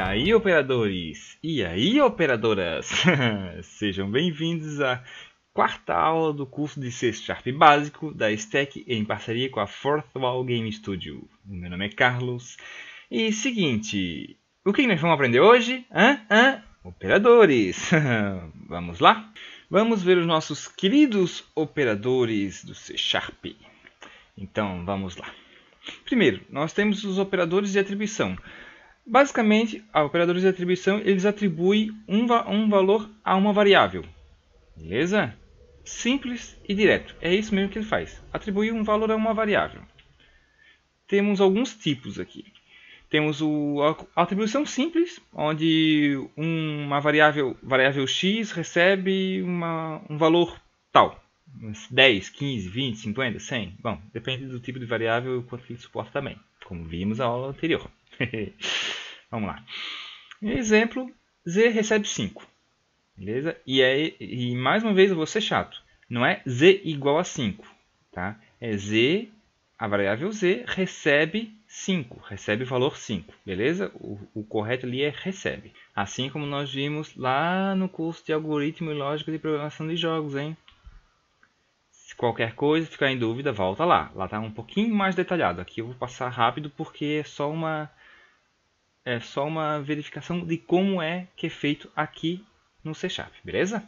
aí, operadores? E aí, operadoras? Sejam bem-vindos à quarta aula do curso de C# básico da Stack em parceria com a Fourth Wall Game Studio. O meu nome é Carlos. E seguinte, o que nós vamos aprender hoje? Operadores! Vamos lá? Vamos ver os nossos queridos operadores do C#. Então, vamos lá. Primeiro, nós temos os operadores de atribuição. Basicamente, os operadores de atribuição eles atribuem um valor a uma variável. Beleza? Simples e direto. É isso mesmo que ele faz. Atribuir um valor a uma variável. Temos alguns tipos aqui. Temos a atribuição simples, onde uma variável x recebe um valor tal. 10, 15, 20, 50, 100. Bom, depende do tipo de variável e quanto ele suporta também, como vimos na aula anterior. Vamos lá. Exemplo, z recebe 5. Beleza? E mais uma vez eu vou ser chato. Não é z igual a 5. Tá? É z, a variável z recebe 5. Recebe o valor 5. Beleza? O correto ali é recebe. Assim como nós vimos lá no curso de algoritmo e lógica de programação de jogos, hein? Se qualquer coisa ficar em dúvida, volta lá. Lá está um pouquinho mais detalhado. Aqui eu vou passar rápido porque é só uma verificação de como é que é feito aqui no C#, beleza?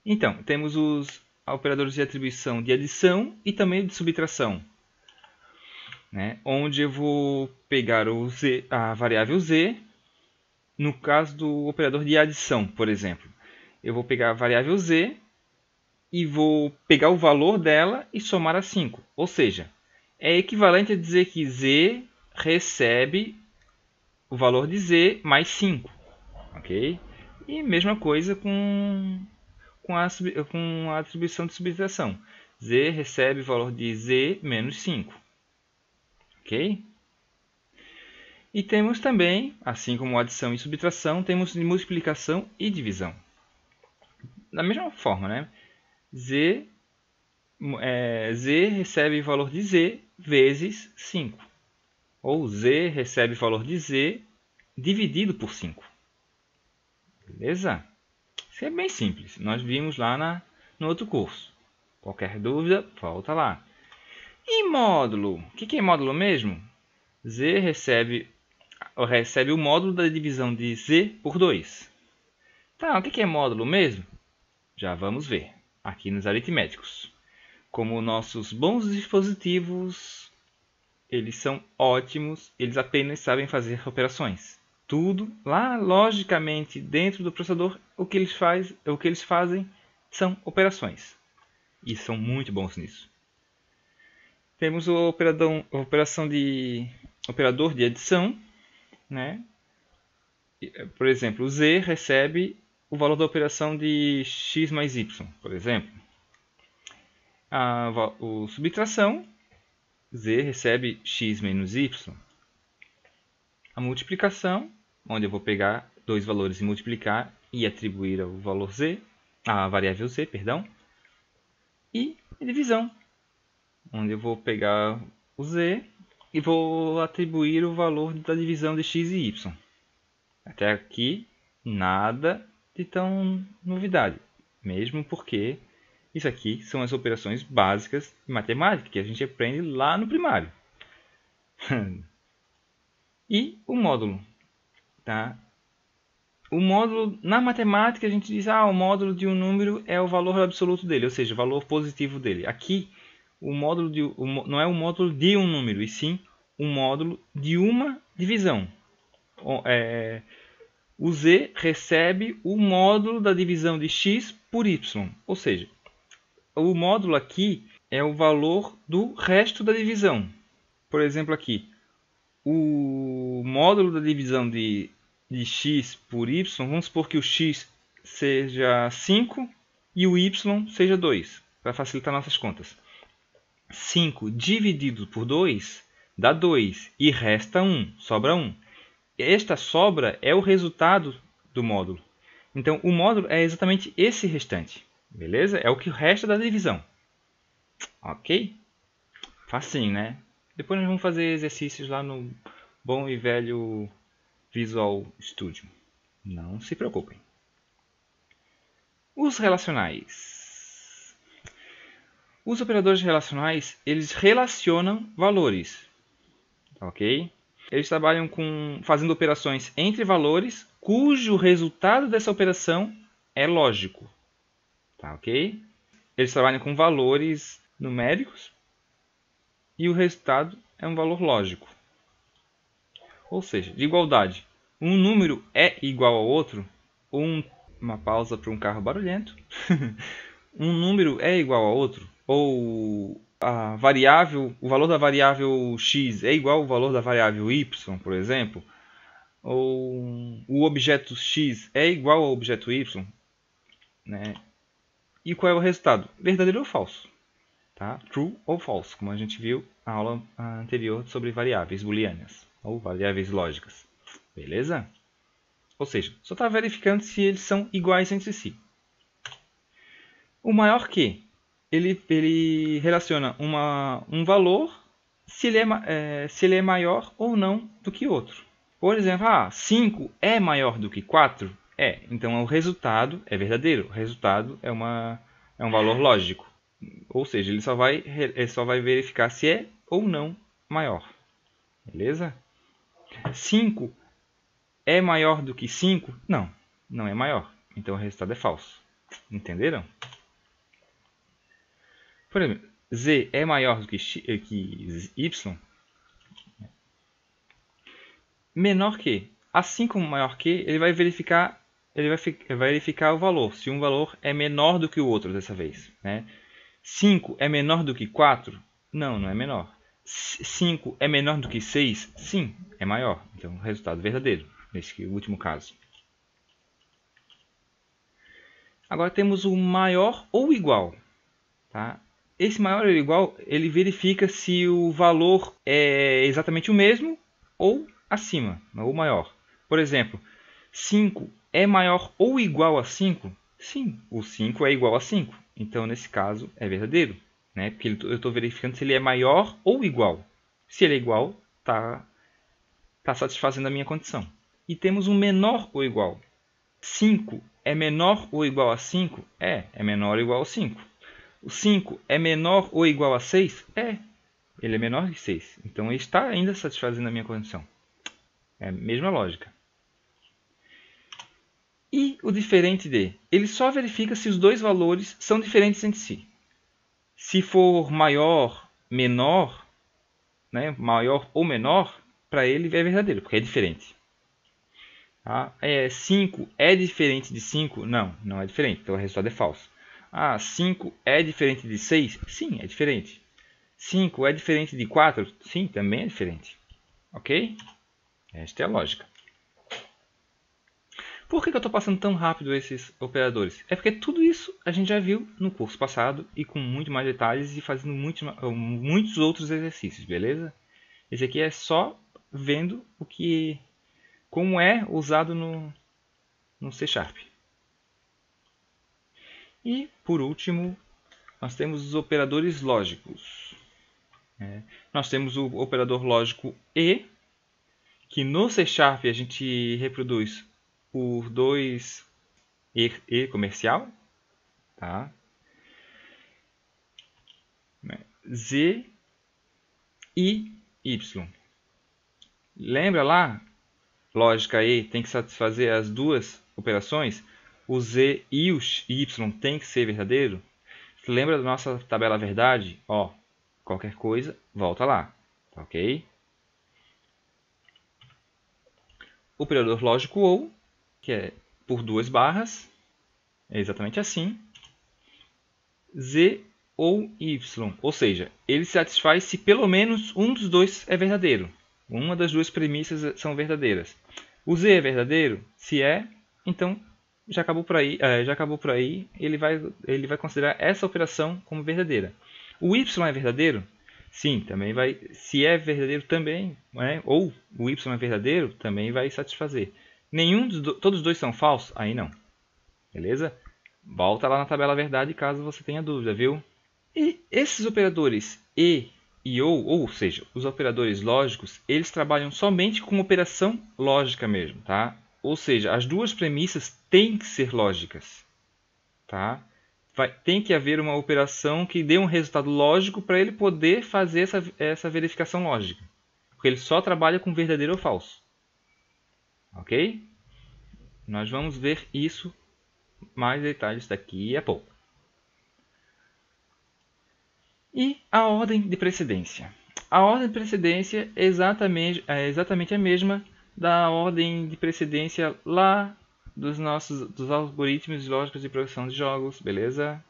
Então, temos os operadores de atribuição de adição e também de subtração, né? Onde eu vou pegar a variável z, no caso do operador de adição, por exemplo. Eu vou pegar a variável z e vou pegar o valor dela e somar a 5. Ou seja, é equivalente a dizer que z recebe o valor de z mais 5. Ok? E mesma coisa com a atribuição de subtração. Z recebe o valor de z menos 5. Ok? E temos também, assim como adição e subtração, temos de multiplicação e divisão. Da mesma forma, né? Z recebe o valor de z vezes 5. Ou z recebe o valor de z dividido por 5. Beleza? Isso é bem simples. Nós vimos lá no outro curso. Qualquer dúvida, volta lá. E módulo? O que é módulo mesmo? Z recebe o módulo da divisão de z por 2. Tá, o que é módulo mesmo? Já vamos ver aqui nos aritméticos. Como nossos bons dispositivos, eles são ótimos, eles apenas sabem fazer operações. Tudo lá logicamente dentro do processador, o que eles fazem são operações. E são muito bons nisso. Temos o operador de adição, né? Por exemplo, o z recebe o valor da operação de x mais y, por exemplo. A subtração, z recebe x menos y. A multiplicação, onde eu vou pegar dois valores e multiplicar e atribuir ao valor z, a variável z, perdão. E a divisão, onde eu vou pegar o z e vou atribuir o valor da divisão de x e y. Até aqui, nada de tão novidade, mesmo porque isso aqui são as operações básicas de matemática que a gente aprende lá no primário. E o módulo. Tá? O módulo, na matemática, a gente diz o módulo de um número é o valor absoluto dele, ou seja, o valor positivo dele. Aqui, não é o módulo de um número, e sim o módulo de uma divisão. O z recebe o módulo da divisão de x por y, ou seja, o módulo aqui é o valor do resto da divisão. Por exemplo, aqui, o módulo da divisão de x por y, vamos supor que o x seja 5 e o y seja 2, para facilitar nossas contas. 5 dividido por 2 dá 2 e resta 1, sobra 1. Esta sobra é o resultado do módulo. Então, o módulo é exatamente esse restante. Beleza? É o que resta da divisão. Ok? Facinho, né? Depois nós vamos fazer exercícios lá no bom e velho Visual Studio. Não se preocupem. Os relacionais. Os operadores relacionais, eles relacionam valores. Ok? Eles trabalham fazendo operações entre valores cujo resultado dessa operação é lógico. Tá, ok? Eles trabalham com valores numéricos e o resultado é um valor lógico. Ou seja, de igualdade. Um número é igual ao outro. Uma pausa para um carro barulhento. Um número é igual ao outro. Ou o valor da variável x é igual ao valor da variável y, por exemplo. Ou o objeto x é igual ao objeto y. Né? E qual é o resultado? Verdadeiro ou falso? Tá? True ou false, como a gente viu na aula anterior sobre variáveis booleanas ou variáveis lógicas. Beleza? Ou seja, só está verificando se eles são iguais entre si. O maior que, ele relaciona um valor se ele é maior ou não do que outro. Por exemplo, 5 é maior do que 4? Então o resultado é verdadeiro. O resultado é um valor lógico. Ou seja, ele só vai verificar se é ou não maior. Beleza? 5 é maior do que 5? Não, não é maior. Então o resultado é falso. Entenderam? Por exemplo, z é maior do que y? Menor que. Assim como maior que, ele vai verificar o valor. Se um valor é menor do que o outro dessa vez. Né? 5 é menor do que 4? Não, não é menor. 5 é menor do que 6? Sim, é maior. Então, resultado verdadeiro, nesse último caso. Agora temos o maior ou igual. Tá? Esse maior ou igual, ele verifica se o valor é exatamente o mesmo ou acima, ou maior. Por exemplo, 5 é maior ou igual a 5? Sim, o 5 é igual a 5. Então, nesse caso, é verdadeiro. Né? Porque eu estou verificando se ele é maior ou igual. Se ele é igual, está satisfazendo a minha condição. E temos um menor ou igual. 5 é menor ou igual a 5? É menor ou igual a 5. O 5 é menor ou igual a 6? Ele é menor que 6. Então, ele está ainda satisfazendo a minha condição. É a mesma lógica. E o diferente de? Ele só verifica se os dois valores são diferentes entre si. Se for maior, menor, né, maior ou menor, para ele é verdadeiro, porque é diferente. 5 é diferente de 5? Não, não é diferente, então o resultado é falso. 5 é diferente de 6? Sim, é diferente. 5 é diferente de 4? Sim, também é diferente. Ok? Esta é a lógica. Por que eu estou passando tão rápido esses operadores? É porque tudo isso a gente já viu no curso passado e com muito mais detalhes e fazendo muitos outros exercícios, beleza? Esse aqui é só vendo como é usado no C Sharp. E, por último, nós temos os operadores lógicos. Nós temos o operador lógico E, que no C Sharp a gente reproduz por 2 E comercial, tá? Z e Y. Lembra lá? Lógica E tem que satisfazer as duas operações. O Z e o Y tem que ser verdadeiro. Lembra da nossa tabela verdade? Qualquer coisa, volta lá. Ok? Operador lógico OU, que é por 2 barras. É exatamente assim. Z ou Y. Ou seja, ele satisfaz se pelo menos um dos dois é verdadeiro. Uma das duas premissas são verdadeiras. O Z é verdadeiro? Se é, então já acabou por aí. Ele vai considerar essa operação como verdadeira. O Y é verdadeiro? Sim, também vai. Se é verdadeiro também, ou o Y é verdadeiro, também vai satisfazer. Todos os dois são falsos? Aí não. Beleza? Volta lá na tabela verdade caso você tenha dúvida, viu? E esses operadores E e ou seja, os operadores lógicos, eles trabalham somente com operação lógica mesmo, tá? Ou seja, as duas premissas têm que ser lógicas, tá? Tem que haver uma operação que dê um resultado lógico para ele poder fazer essa verificação lógica. Porque ele só trabalha com verdadeiro ou falso. Ok? Nós vamos ver isso mais detalhes daqui a pouco. E a ordem de precedência. A ordem de precedência é exatamente a mesma da ordem de precedência lá dos algoritmos lógicos de programação de jogos, beleza?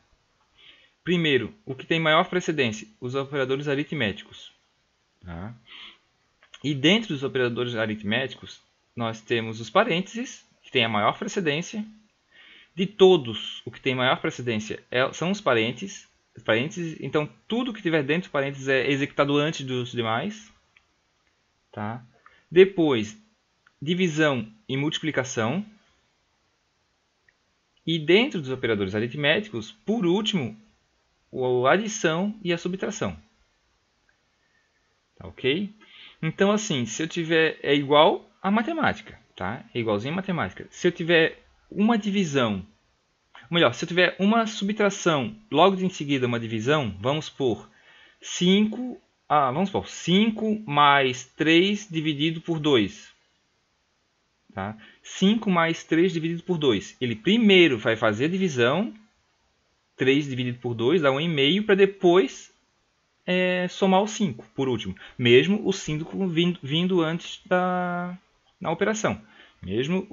Primeiro, o que tem maior precedência? Os operadores aritméticos. Tá? E dentro dos operadores aritméticos, nós temos os parênteses, que tem a maior precedência. De todos, o que tem maior precedência são os parênteses. Então, tudo que tiver dentro dos parênteses é executado antes dos demais. Tá? Depois, divisão e multiplicação. E dentro dos operadores aritméticos, por último, a adição e a subtração. Tá, ok? Então, assim, se eu tiver... É igual a matemática. Tá? É igualzinho a matemática. Se eu tiver uma divisão... Melhor, se eu tiver uma subtração, logo em seguida uma divisão, vamos por 5 mais 3 dividido por 2. Tá? 5 mais 3 dividido por 2. Ele primeiro vai fazer a divisão, 3 dividido por 2 dá 1,5, para depois somar o 5, por último. Mesmo o 5 vindo antes na operação. Mesmo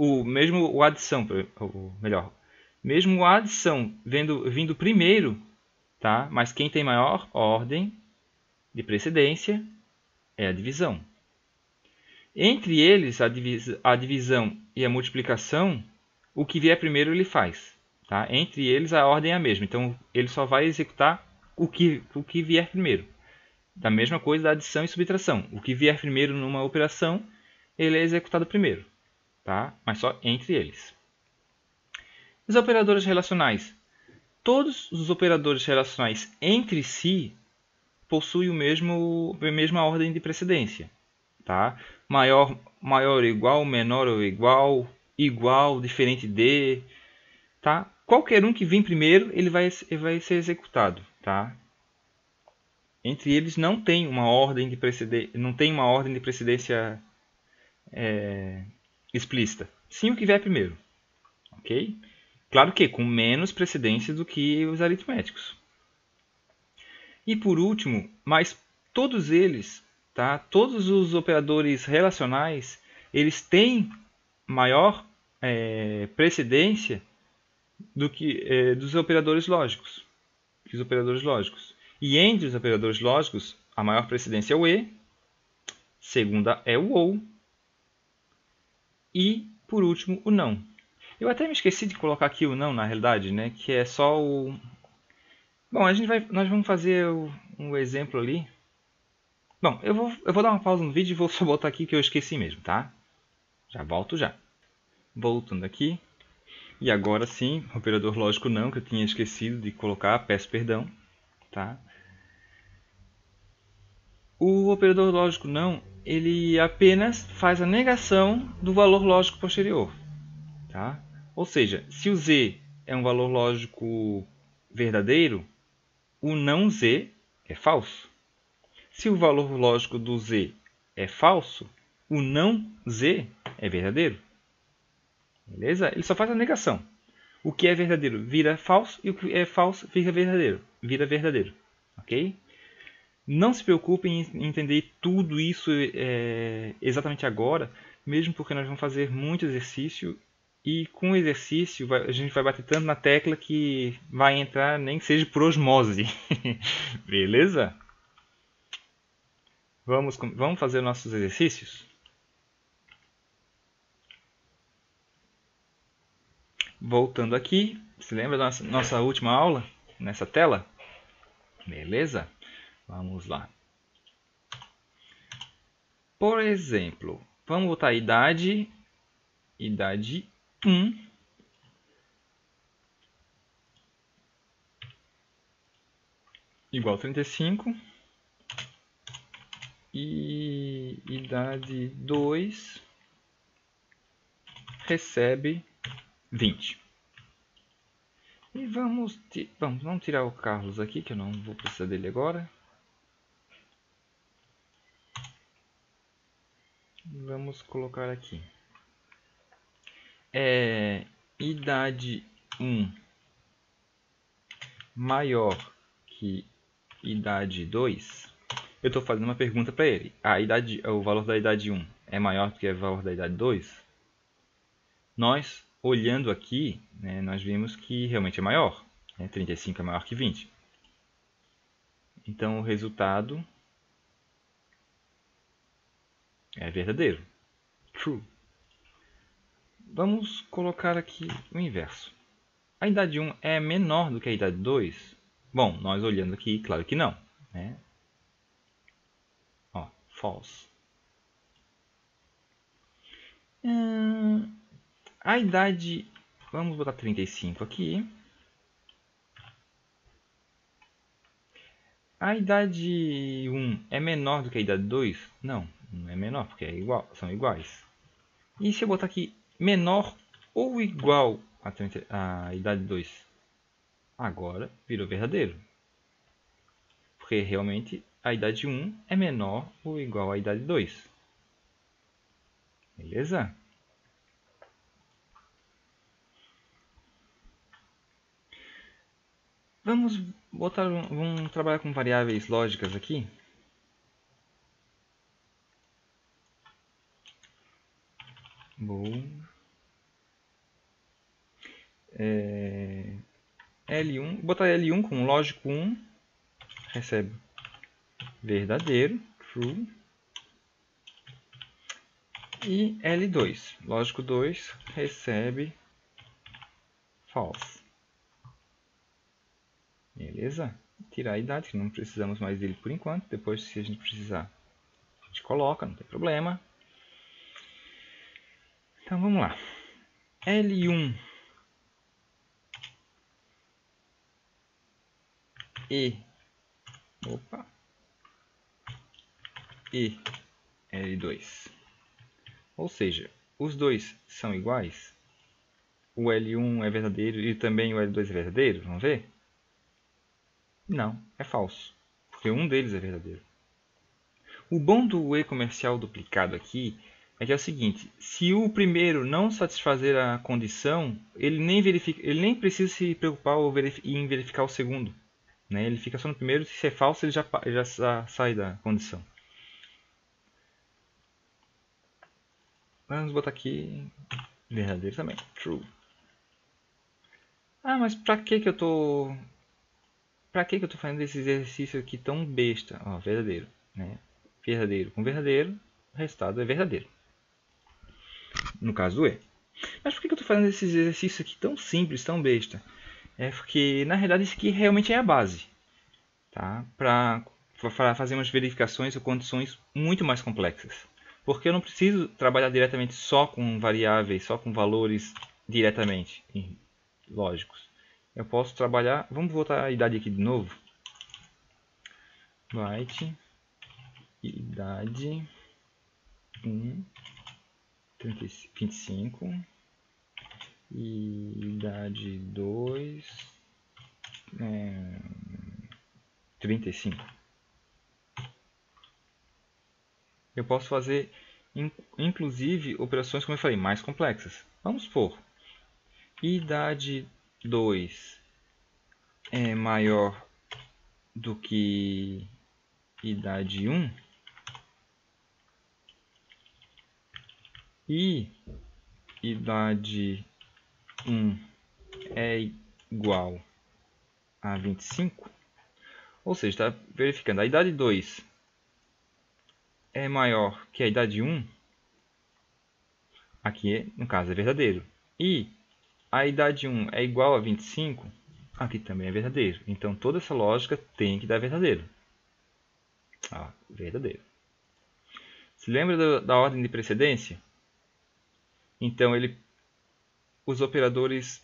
a adição, mesmo a adição vindo primeiro, tá? Mas quem tem maior ordem de precedência é a divisão. Entre eles, a divisão e a multiplicação, o que vier primeiro ele faz. Tá? Entre eles, a ordem é a mesma. Então, ele só vai executar o que vier primeiro. Da mesma coisa da adição e subtração. O que vier primeiro numa operação, ele é executado primeiro. Tá? Mas só entre eles. Os operadores relacionais. Todos os operadores relacionais entre si possuem a mesma ordem de precedência. Tá? Maior ou igual, menor ou igual, igual, diferente de. Tá? Qualquer um que vir primeiro, ele vai ser executado. Tá? Entre eles não tem uma ordem de precedência explícita. Sim, o que vier primeiro. Ok? Claro que com menos precedência do que os aritméticos. E por último, mas todos eles, tá? Todos os operadores relacionais, eles têm maior precedência do que dos operadores lógicos. E entre os operadores lógicos, a maior precedência é o e, segunda é o ou, e por último o não. Eu até me esqueci de colocar aqui o não na realidade, né? Que é só o... Bom, nós vamos fazer um exemplo ali. Bom, eu vou dar uma pausa no vídeo e vou só botar aqui que eu esqueci mesmo, tá? Já volto já. Voltando aqui. E agora sim, operador lógico não, que eu tinha esquecido de colocar, peço perdão, tá? O operador lógico não, ele apenas faz a negação do valor lógico posterior, tá? Ou seja, se o z é um valor lógico verdadeiro, o não z é falso. Se o valor lógico do z é falso, o não z é verdadeiro. Beleza? Ele só faz a negação. O que é verdadeiro vira falso e o que é falso fica verdadeiro. Vira verdadeiro. Ok? Não se preocupem em entender tudo isso exatamente agora, mesmo porque nós vamos fazer muito exercício e com o exercício a gente vai bater tanto na tecla que vai entrar nem que seja por osmose. Beleza? Vamos fazer nossos exercícios? Voltando aqui, se lembra da nossa última aula nessa tela? Beleza? Vamos lá. Por exemplo, vamos botar a idade 1 igual a 35. e idade 2 recebe 20. E vamos tirar o Carlos aqui, que eu não vou precisar dele agora. Vamos colocar aqui. Idade 1 maior que idade 2. Eu estou fazendo uma pergunta para ele. O valor da idade 1 é maior do que o valor da idade 2? Nós, olhando aqui, né, nós vimos que realmente é maior. 35 é maior que 20. Então o resultado é verdadeiro. True. Vamos colocar aqui o inverso. A idade 1 é menor do que a idade 2? Bom, nós olhando aqui, claro que não. Né? Ó, false. A idade... Vamos botar 35 aqui. A idade 1 é menor do que a idade 2? Não, não é menor, porque são iguais. E se eu botar aqui menor ou igual à idade 2? Agora virou verdadeiro. Porque realmente a idade 1 é menor ou igual à idade 2. Beleza? Vamos trabalhar com variáveis lógicas aqui. L1, botar L1 com lógico 1, recebe verdadeiro, true. E L2, lógico 2, recebe false. Beleza? Tirar a idade, que não precisamos mais dele por enquanto. Depois, se a gente precisar, a gente coloca, não tem problema. Então, vamos lá. L1 e L2. Ou seja, os dois são iguais. O L1 é verdadeiro e também o L2 é verdadeiro. Vamos ver? Não, é falso. Porque um deles é verdadeiro. O bom do E comercial duplicado aqui é que é o seguinte: se o primeiro não satisfazer a condição, ele nem precisa se preocupar em verificar o segundo. Né? Ele fica só no primeiro, se é falso ele já sai da condição. Vamos botar aqui verdadeiro também, true. Mas pra que eu tô fazendo esse exercício aqui tão besta? Verdadeiro, né? Verdadeiro com verdadeiro, o resultado é verdadeiro. No caso do E. Mas por que eu estou fazendo esse exercício aqui tão simples, tão besta? É porque, na realidade, isso aqui realmente é a base. Tá? Para fazer umas verificações ou condições muito mais complexas. Porque eu não preciso trabalhar diretamente só com variáveis, só com valores diretamente lógicos. Eu posso trabalhar... Vamos voltar a idade aqui de novo. Byte, idade 1, 25, e idade 2, 35. Eu posso fazer, inclusive, operações, como eu falei, mais complexas. Vamos supor, idade 2 é maior do que idade 1 e idade 1 é igual a 25, ou seja, está verificando a idade 2 é maior que a idade 1, aqui no caso é verdadeiro, e a idade 1 é igual a 25, aqui também é verdadeiro. Então toda essa lógica tem que dar verdadeiro. Verdadeiro. Se lembra da ordem de precedência? Então os operadores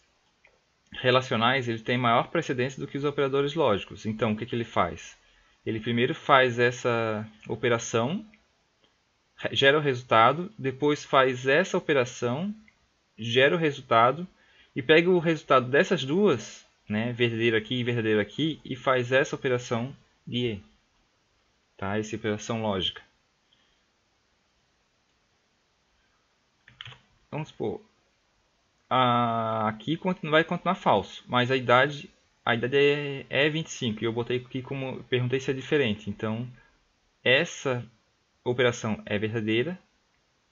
relacionais têm maior precedência do que os operadores lógicos. Então o que ele faz? Ele primeiro faz essa operação, gera o resultado, depois faz essa operação, gera o resultado e pega o resultado dessas duas, né, verdadeiro aqui e verdadeiro aqui, e faz essa operação de E, tá? Essa operação lógica. Vamos supor, aqui vai continuar falso, mas a idade é 25 e eu botei aqui como perguntei se é diferente. Então essa operação é verdadeira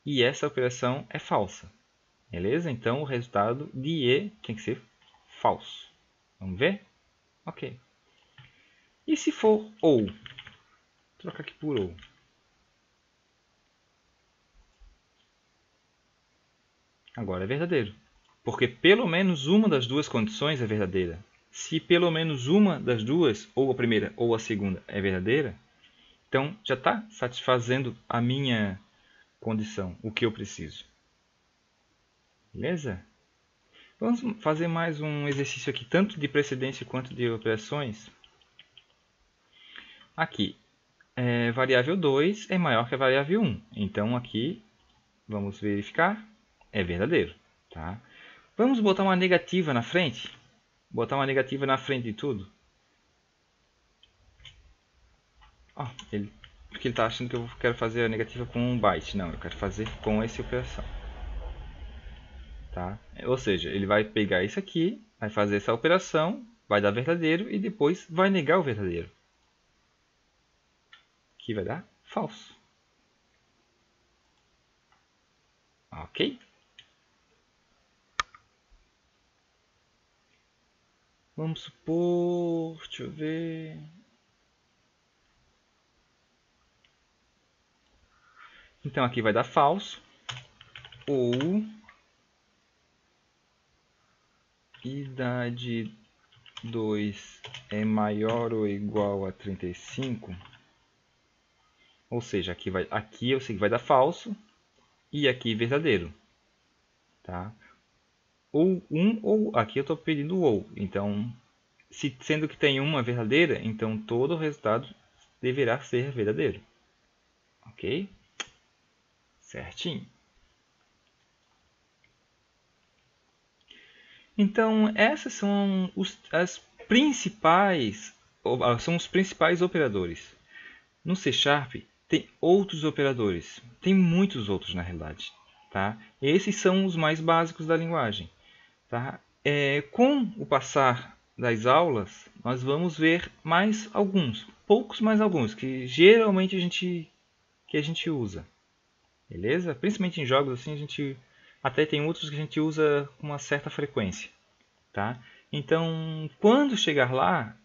e essa operação é falsa. Beleza? Então o resultado de E tem que ser falso. Vamos ver? Ok. E se for OU? Vou trocar aqui por OU. Agora é verdadeiro. Porque pelo menos uma das duas condições é verdadeira. Se pelo menos uma das duas, ou a primeira ou a segunda, é verdadeira, então já está satisfazendo a minha condição, o que eu preciso. Beleza? Vamos fazer mais um exercício aqui, tanto de precedência quanto de operações. Aqui, variável 2 é maior que a variável 1. Então aqui, vamos verificar, é verdadeiro. Tá? Vamos botar uma negativa na frente. Botar uma negativa na frente de tudo. Porque ele está achando que eu quero fazer a negativa com um byte. Não, eu quero fazer com essa operação. Tá? Ou seja, ele vai pegar isso aqui, vai fazer essa operação, vai dar verdadeiro e depois vai negar o verdadeiro. Que vai dar falso. Ok? Vamos supor... Deixa eu ver... Então aqui vai dar falso. Ou... idade 2 é maior ou igual a 35. Ou seja, aqui eu sei que vai dar falso. E aqui verdadeiro. Tá? Ou ou aqui eu estou pedindo ou. Então, sendo que tem uma verdadeira, então todo o resultado deverá ser verdadeiro. Ok? Certinho. Então, essas são os principais operadores. No C Sharp tem outros operadores. Tem muitos outros na realidade. Tá? Esses são os mais básicos da linguagem. Tá? Com o passar das aulas, nós vamos ver mais alguns, poucos mais alguns, que geralmente a gente usa. Beleza? Principalmente em jogos assim, a gente até tem outros que a gente usa com uma certa frequência. Tá? Então, quando chegar lá,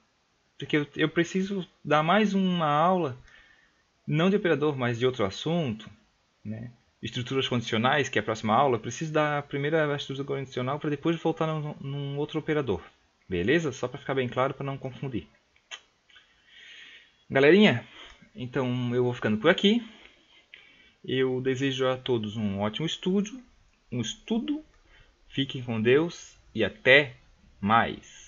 porque eu preciso dar mais uma aula, não de operador, mas de outro assunto, né? Estruturas condicionais, que é a próxima aula, eu preciso dar a primeira estrutura condicional para depois voltar num outro operador. Beleza? Só para ficar bem claro, para não confundir. Galerinha, então eu vou ficando por aqui. Eu desejo a todos um ótimo estudo. Fiquem com Deus e até mais.